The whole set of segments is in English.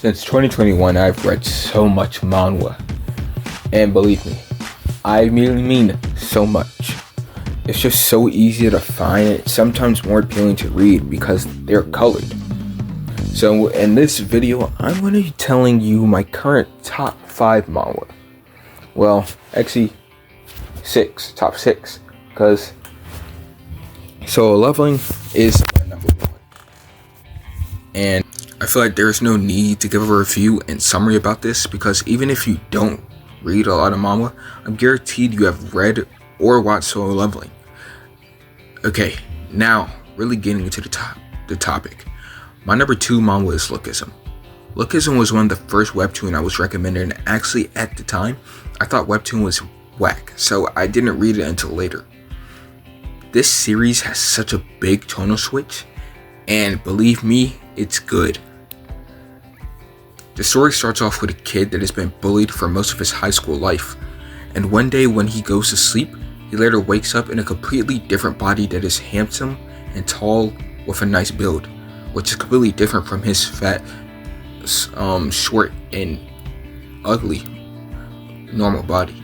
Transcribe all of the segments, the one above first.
Since 2021, I've read so much manhwa, and believe me, I really mean so much. It's just so easy to find, it's sometimes more appealing to read because they're colored. So in this video, I'm going to be telling you my current top 5 manhwa. Well, actually, top 6, because Solo Leveling is my number 1. And I feel like there's no need to give a review and summary about this, because even if you don't read a lot of manhwa, I'm guaranteed you have read or watched Solo Leveling. Okay, now really getting into the topic. My number 2 manhwa is Lookism. Lookism was one of the first webtoon I was recommended, and actually at the time, I thought webtoon was whack, so I didn't read it until later. This series has such a big tonal switch, and believe me, it's good. The story starts off with a kid that has been bullied for most of his high school life, and one day when he goes to sleep, he later wakes up in a completely different body that is handsome and tall with a nice build, which is completely different from his fat, short and ugly normal body.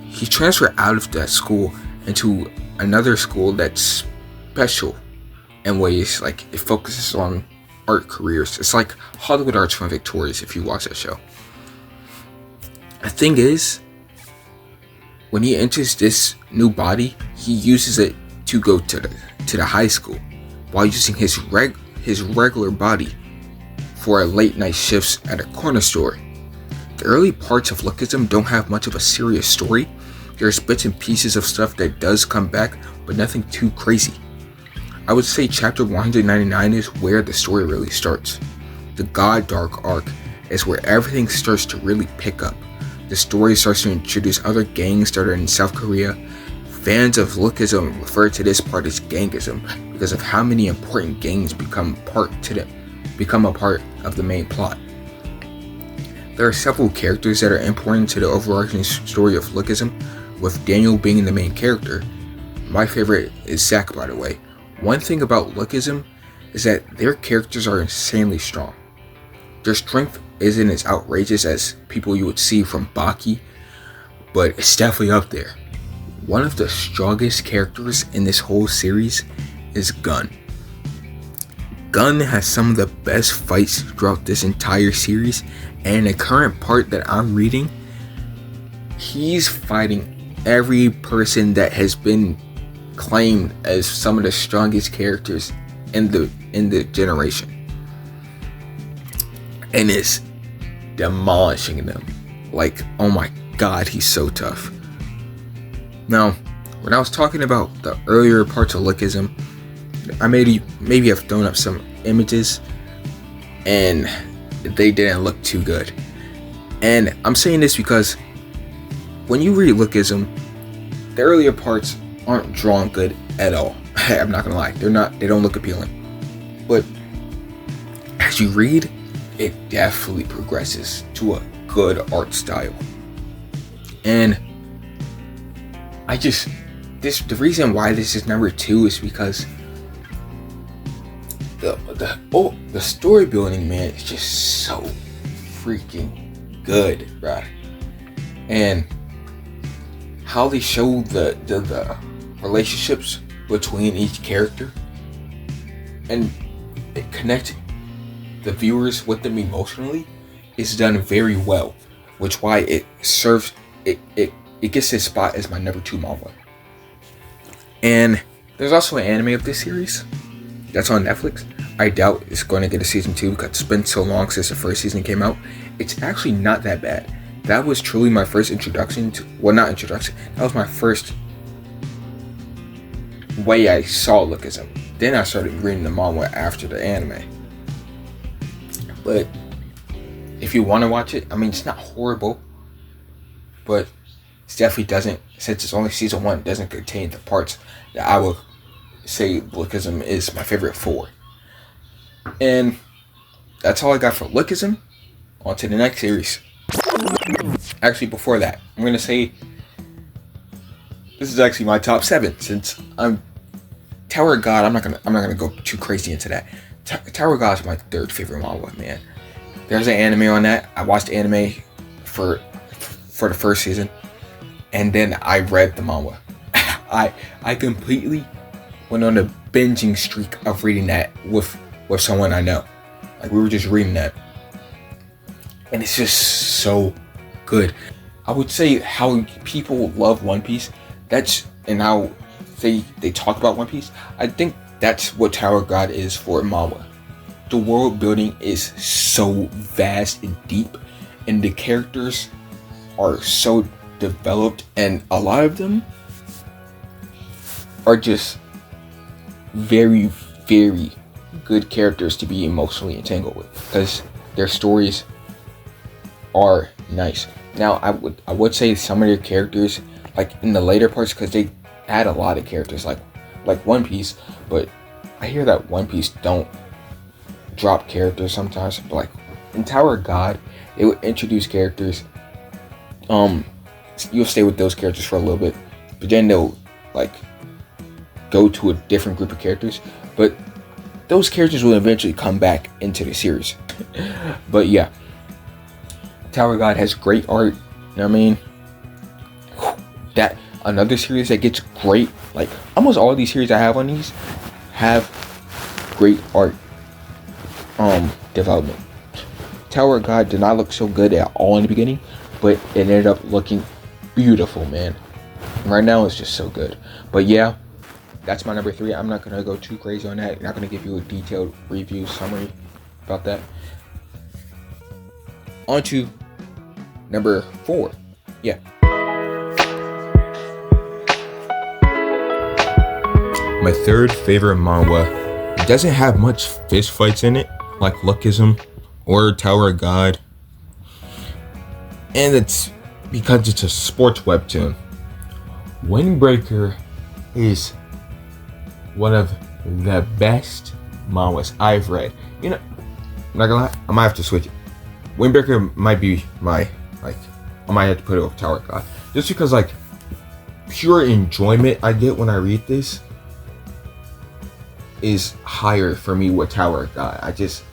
He transferred out of that school into another school that's special in ways, like it focuses on art careers. It's like Hollywood Arts from Victorious if you watch that show. The thing is, when he enters this new body, he uses it to go to the high school while using his regular body for late night shifts at a corner store. The early parts of Lookism don't have much of a serious story. There's bits and pieces of stuff that does come back, but nothing too crazy. I would say chapter 199 is where the story really starts. The God Dark arc is where everything starts to really pick up. The story starts to introduce other gangs that are in South Korea. Fans of Lookism refer to this part as gangism because of how many important gangs become a part of the main plot. There are several characters that are important to the overarching story of Lookism, with Daniel being the main character. My favorite is Zack, by the way. One thing about Lookism is that their characters are insanely strong. Their strength isn't as outrageous as people you would see from Baki, but it's definitely up there. One of the strongest characters in this whole series is Gun. Gun has some of the best fights throughout this entire series, and the current part that I'm reading, he's fighting every person that has been claimed as some of the strongest characters in the generation, and is demolishing them. Like, oh my god, he's so tough. Now, when I was talking about the earlier parts of Lookism, I maybe have thrown up some images and they didn't look too good. And I'm saying this because when you read Lookism, the earlier parts aren't drawn good at all. I'm not gonna lie, they don't look appealing. But as you read, it definitely progresses to a good art style. And the reason why this is number 2 is because the story building, man, is just so freaking good, bruh. And how they show the relationships between each character and it connect the viewers with them emotionally is done very well, which why it serves it gets its spot as my number 2 manhwa. And there's also an anime of this series that's on Netflix. I doubt it's going to get a season 2 because it's been so long since the first season came out. It's actually not that bad. That was truly my first introduction to, well, not introduction, that was my first way I saw Lookism. Then I started reading the manhwa after the anime. But if you want to watch it, I mean, it's not horrible, but it definitely doesn't, since it's only season 1, it doesn't contain the parts that I would say Lookism is my favorite for. And that's all I got for Lookism. On to the next series. Actually, before that, I'm gonna say this is actually my top 7, since I'm Tower of God. I'm not gonna go too crazy into that. Tower of God is my 3rd favorite manhwa, man. There's an anime on that. I watched the anime for the first season, and then I read the manhwa. I completely went on a binging streak of reading that with someone I know. Like, we were just reading that, and it's just so good. I would say how people love One Piece, and how they talk about One Piece, I think that's what Tower of God is for manhwa. The world building is so vast and deep, and the characters are so developed, and a lot of them are just very, very good characters to be emotionally entangled with, because their stories are nice. Now, I would say some of their characters, like in the later parts, because they add a lot of characters, like One Piece, but I hear that One Piece don't drop characters sometimes. But like in Tower of God, it would introduce characters. You'll stay with those characters for a little bit, but then they'll like go to a different group of characters. But those characters will eventually come back into the series. But yeah, Tower of God has great art. You know what I mean? That another series that gets great, like almost all these series I have on these have great art development. Tower of God did not look so good at all in the beginning, but it ended up looking beautiful, man. Right now it's just so good. But yeah, that's my number 3. I'm not gonna go too crazy on that. I'm not gonna give you a detailed review summary about that. On to number 4. Yeah. My third favorite manhwa doesn't have much fist fights in it, like Lookism or Tower of God. And it's because it's a sports webtoon. Windbreaker is one of the best manhwas I've read. You know, I'm not gonna lie, I might have to switch it. Windbreaker might be my, I might have to put it with Tower of God. Just because, pure enjoyment I get when I read this is higher for me with Tower of God. It's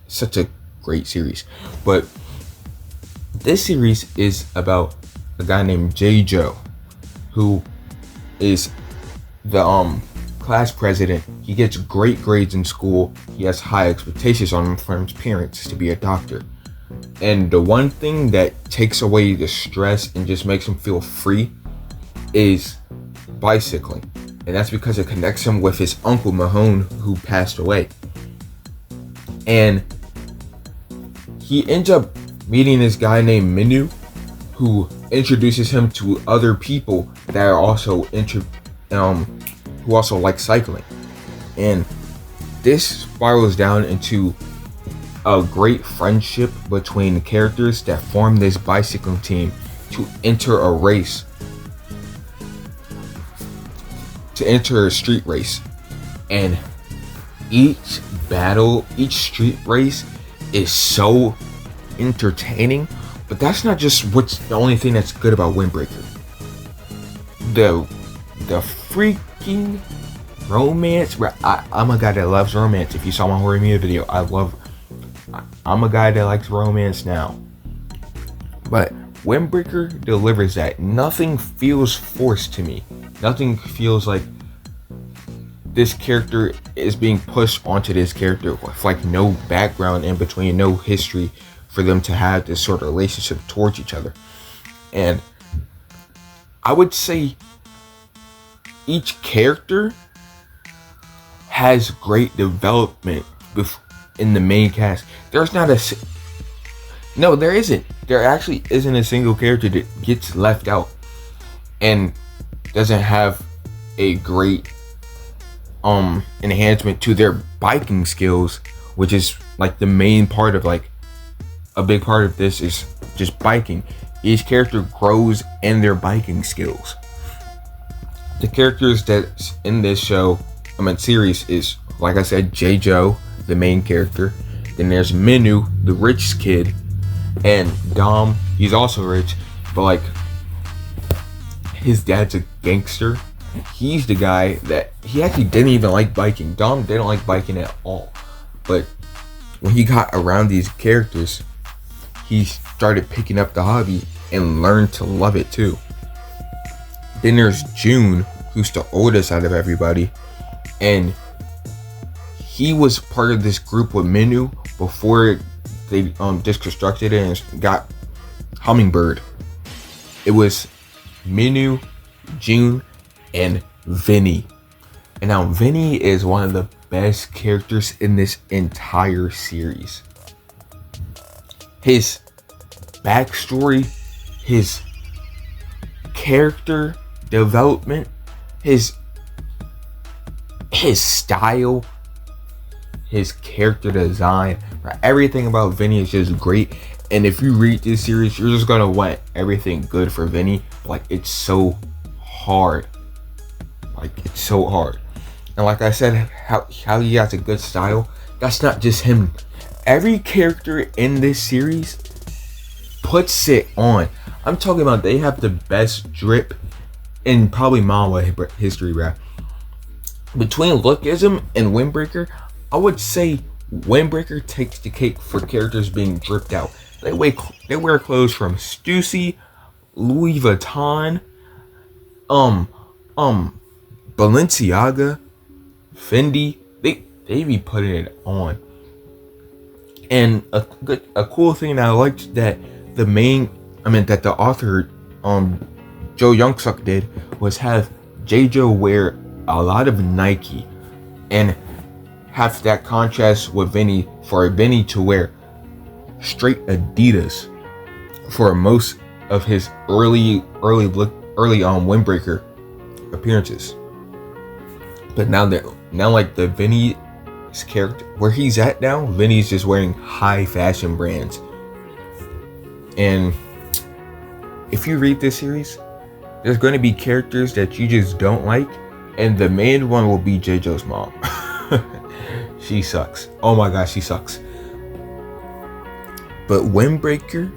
such a great series. But this series is about a guy named J-Joe, who is the class president. He gets great grades in school. He has high expectations on him from his parents to be a doctor. And the one thing that takes away the stress and just makes him feel free is bicycling. And that's because it connects him with his uncle Mahone, who passed away. And he ends up meeting this guy named Minu, who introduces him to other people that are also who also like cycling. And this spirals down into a great friendship between the characters that form this bicycling team to enter a race, to enter a street race. And each street race is so entertaining. But that's not just what's the only thing that's good about Windbreaker. The freaking romance. I'm a guy that loves romance. If you saw my horror media video, I'm a guy that likes romance now. But Windbreaker delivers that. Nothing feels forced to me. Nothing feels like this character is being pushed onto this character with no background in between, no history for them to have this sort of relationship towards each other. And I would say each character has great development in the main cast. There isn't. There actually isn't a single character that gets left out and doesn't have a great enhancement to their biking skills, which is the main part of a big part of this is just biking. Each character grows in their biking skills. The characters that's in this series is, like I said, J-Joe, the main character. Then there's Minu, the rich kid, and Dom, he's also rich, but his dad's a gangster. He's the guy that he actually didn't even like biking. Dom didn't like biking at all, but when he got around these characters, he started picking up the hobby and learned to love it too. Then there's June, who's the oldest out of everybody, and he was part of this group with Minu before they deconstructed it and got Hummingbird. It was Minu, June, and Vinny. And now Vinny is one of the best characters in this entire series. His backstory, his character development, his style, his character design, everything about Vinny is just great. And if you read this series, you're just gonna want everything good for Vinny. Like, it's so hard. And like I said, how he has a good style, that's not just him. Every character in this series puts it on. I'm talking about they have the best drip in probably Manhwa history, bro. Between Lookism and Windbreaker, I would say Windbreaker takes the cake for characters being dripped out. They wear clothes from Stussy, Louis Vuitton, Balenciaga, Fendi. They be putting it on. And a cool thing that I liked that that the author Joe Youngsuk did was have J-Jo wear a lot of Nike and have that contrast with Vinny, for Vinny to wear straight Adidas for most of his early Windbreaker appearances. But now like the Vinny's character, where he's at now, Vinny's just wearing high fashion brands. And if you read this series, there's going to be characters that you just don't like, and the main one will be J-Jo's mom. She sucks. Oh my gosh, she sucks. But Windbreaker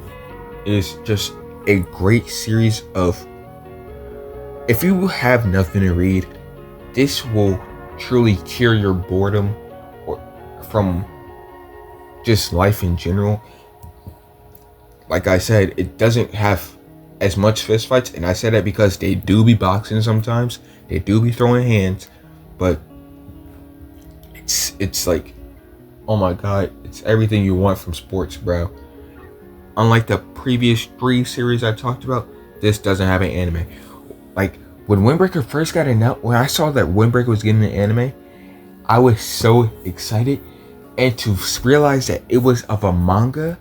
is just a great series of, if you have nothing to read, this will truly cure your boredom or from just life in general. Like I said, it doesn't have as much fistfights, and I said that because they do be boxing sometimes, they do be throwing hands, but it's like, oh my god, it's everything you want from sports, bro. Unlike the previous 3 series I talked about, this doesn't have an anime. Like, when Windbreaker first got announced, when I saw that Windbreaker was getting an anime, I was so excited, and to realize that it was of a manga,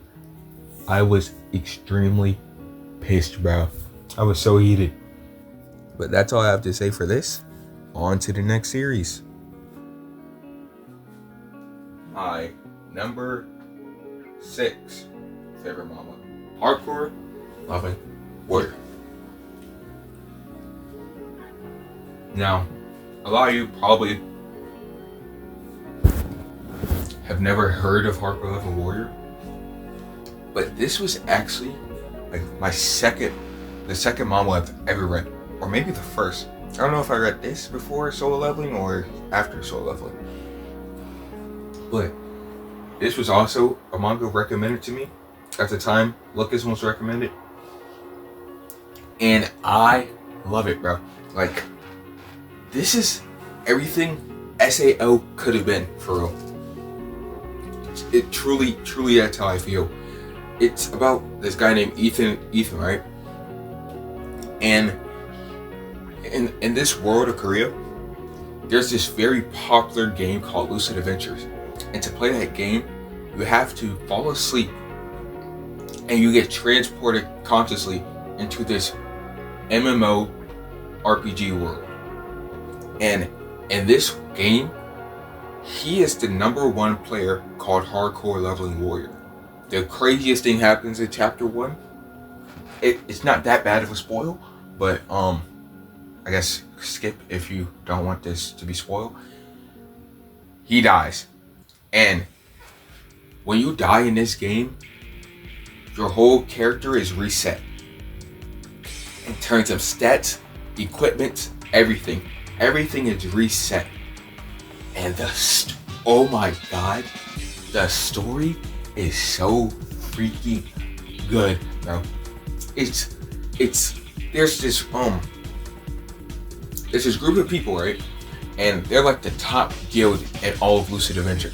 I was extremely pissed, bro. I was so heated. But that's all I have to say for this. On to the next series. My number 6 favorite manga, Hardcore Loving Warrior. Now, a lot of you probably have never heard of Hardcore Loving Warrior, but this was actually like the second manga I've ever read, or maybe the first. I don't know if I read this before Solo Leveling or after Solo Leveling, but this was also a manga recommended to me at the time. Lucas was recommended, and I love it, bro. Like, this is everything SAO could have been, for real. It truly, that's how I feel. It's about this guy named Ethan, right? And in this world of Korea, there's this very popular game called Lucid Adventures. And to play that game, you have to fall asleep and you get transported consciously into this MMO RPG world. And in this game, he is the #1 player called Hardcore Leveling Warrior. The craziest thing happens in chapter 1. It's not that bad of a spoil, but I guess skip if you don't want this to be spoiled. He dies. And when you die in this game, your whole character is reset. In terms of stats, equipment, everything. Everything is reset. And oh my god, the story is so freaking good, bro. It's there's this group of people, right? And they're like the top guild in all of Lucid Adventure.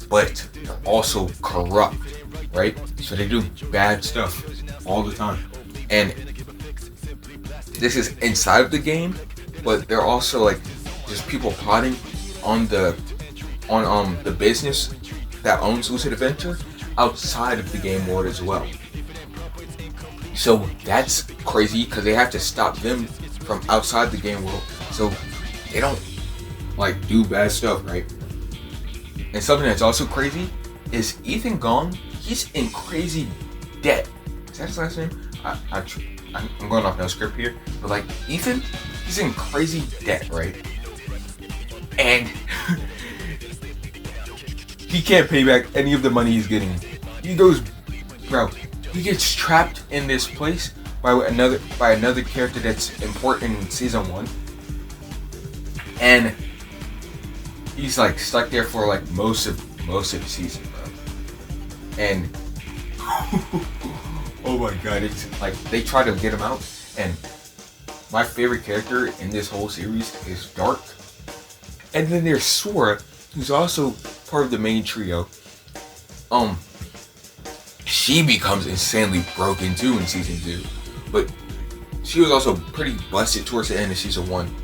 But they're also corrupt, right? So they do bad stuff all the time. And this is inside of the game, but they're also like just people plotting on the business that owns Lucid Adventure outside of the game world as well. So that's crazy because they have to stop them from outside the game world so they don't like do bad stuff, right? And something that's also crazy is Ethan Gong. He's in crazy debt. Is that his last name? I'm going off no script here, but like Ethan, he's in crazy debt, right? And he can't pay back any of the money he's getting. He goes, bro. He gets trapped in this place by another character that's important in season 1, and he's like stuck there for like most of the season, bro. And oh my god, it's like they try to get him out. And my favorite character in this whole series is Dark, and then there's Sora, who's also part of the main trio. She becomes insanely broken too in season 2, but she was also pretty busted towards the end of season 1.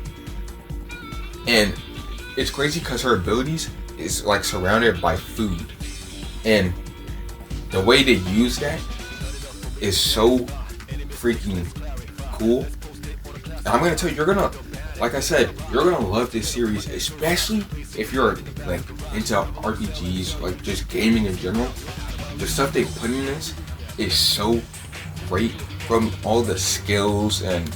And it's crazy because her abilities is like surrounded by food, and the way they use that is so freaking cool. And I'm gonna tell you, you're gonna, like I said, you're gonna love this series, especially if you're like into RPGs, like just gaming in general. The stuff they put in this is so great, from all the skills, and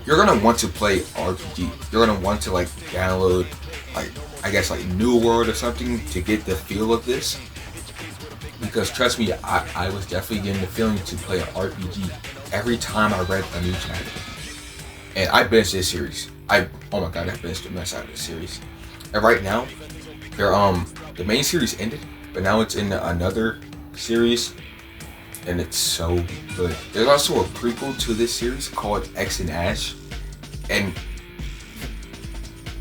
you're gonna want to play RPG. You're gonna want to like download, like I guess like New World or something to get the feel of this. Because trust me, I was definitely getting the feeling to play an RPG every time I read a new chapter. And I binged this series. Oh my god, I binged the mess out of this series. And right now, they're the main series ended, but now it's in another series, and it's so good. There's also a prequel to this series called X and Ash, and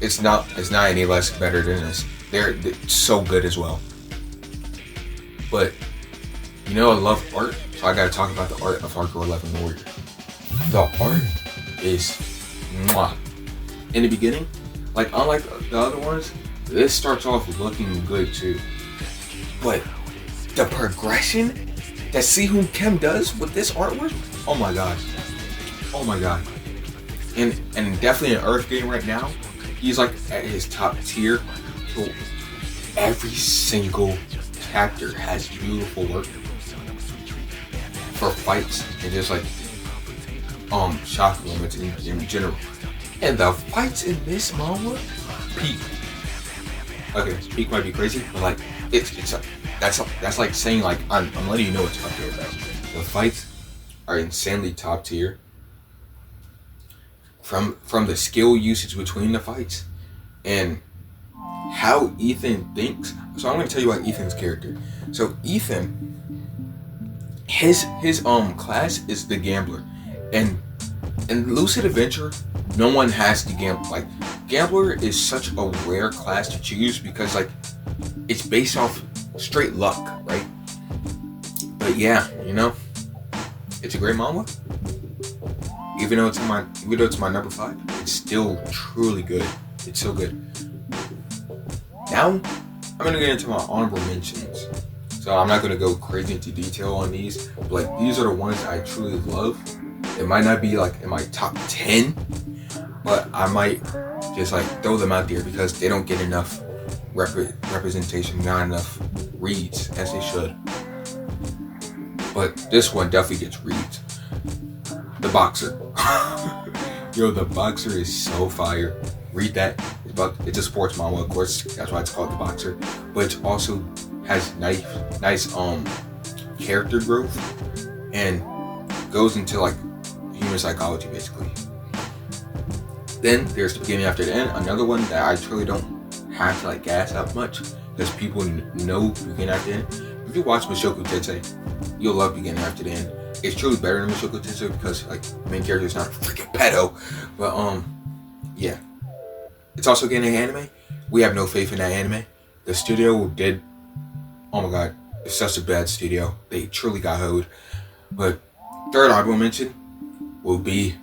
it's not any less better than this. They're so good as well. But you know, I love art, so I gotta talk about the art of Hardcore 11 Warrior. The art is mwah. In the beginning, like unlike the other ones, this starts off looking good too. But the progression that Sehun Kim does with this artwork, oh my gosh. Oh my god. And definitely in Earth Game right now, he's like at his top tier. So every single chapter has beautiful work for fights and just like shock moments in general. And the fights in this manhwa, peak. Okay, peak might be crazy, but like that's like saying like I'm letting you know it's up there, bro. The fights are insanely top tier. From the skill usage between the fights and how Ethan thinks. So I'm gonna tell you about Ethan's character. So Ethan, his class is the Gambler, and in Lucid Adventure, no one has the Gambler. Like Gambler is such a rare class to choose because like it's based off straight luck, right? But yeah, you know, it's a great manhwa. Even though it's my number 5, it's still truly good. It's so good. Now, I'm gonna get into my honorable mentions. So I'm not gonna go crazy into detail on these, but like these are the ones that I truly love. It might not be like in my top 10, but I might just like throw them out there because they don't get enough representation, not enough reads as they should. But this one definitely gets reads. The Boxer. Yo, The Boxer is so fire. Read that. It's a sports manhwa, of course. That's why it's called The Boxer. But it also has nice character growth and goes into like human psychology basically. Then there's The Beginning After the End, another one that I truly don't have to like gas up much because people know beginning after end. If you watch Mushoku Tensei, you'll love beginning after the end. It's truly better than Mushoku Tensei because like the main character is not a freaking pedo. But yeah. It's also getting an anime. We have no faith in that anime. The studio did, oh my god, it's such a bad studio. They truly got hoed. But third honorable mention will be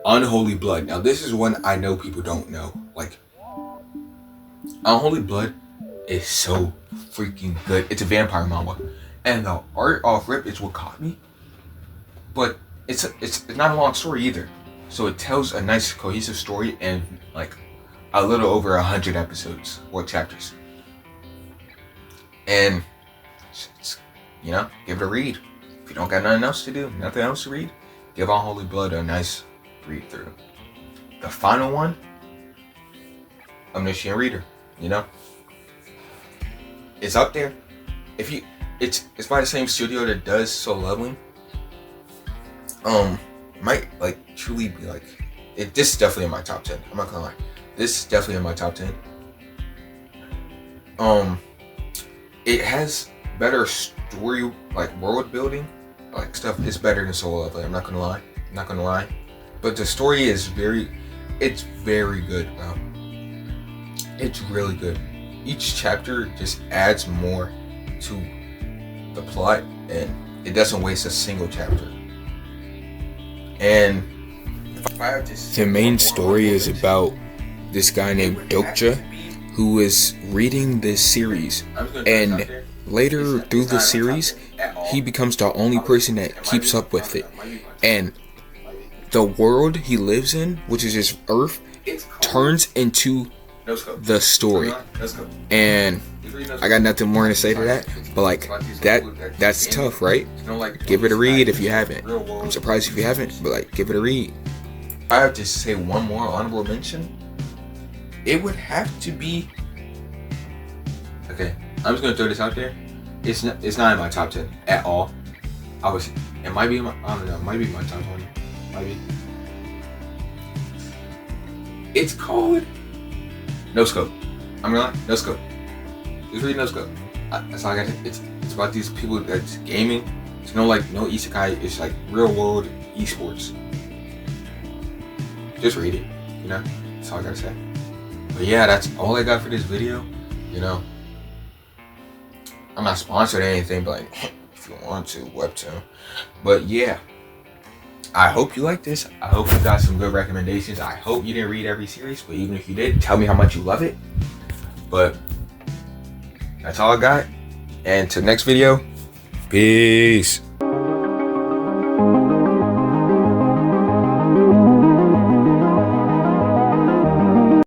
Unholy Blood. Now this is one I know people don't know. Like, Unholy Blood is so freaking good. It's a vampire manga, and the art off rip is what caught me. But it's not a long story either, so it tells a nice cohesive story and like a little over 100 episodes or chapters. And it's, give it a read. If you don't got nothing else to do, nothing else to read, give Unholy Blood a nice read through. The final one, Omniscient Reader. It's up there. It's by the same studio that does So Leveling. Might like truly be like this is definitely in my top 10. I'm not gonna lie. This is definitely in my top 10. It has better story, like world building, like stuff. It's better than Solo Leveling. I'm not gonna lie. But the story is very good. It's really good. Each chapter just adds more to the plot, and it doesn't waste a single chapter. And the main story is about this guy named Dokja, who is reading this series, and later through the series, he becomes the only person that keeps up with it. And the world he lives in, which is just Earth, turns into the story. And I got nothing more to say to that, but like that's tough, right? Give it a read if you haven't. I'm surprised if you haven't, but like give it a read. I have to say one more honorable mention. It would have to be, okay, I'm just gonna throw this out there. It's not in my top 10 at all. It might be in my, I don't know, it might be in my top 20. Might be. It's called No Scope. I'm gonna lie, No Scope. Just read No Scope. That's all I got. It's about these people that's gaming. It's no isekai. It's like real world esports. Just read it. That's all I gotta say. But yeah, that's all I got for this video. I'm not sponsored or anything, but like, if you want to, Webtoon. But yeah, I hope you like this. I hope you got some good recommendations. I hope you didn't read every series, but even if you did, tell me how much you love it. But that's all I got. And to the next video, peace.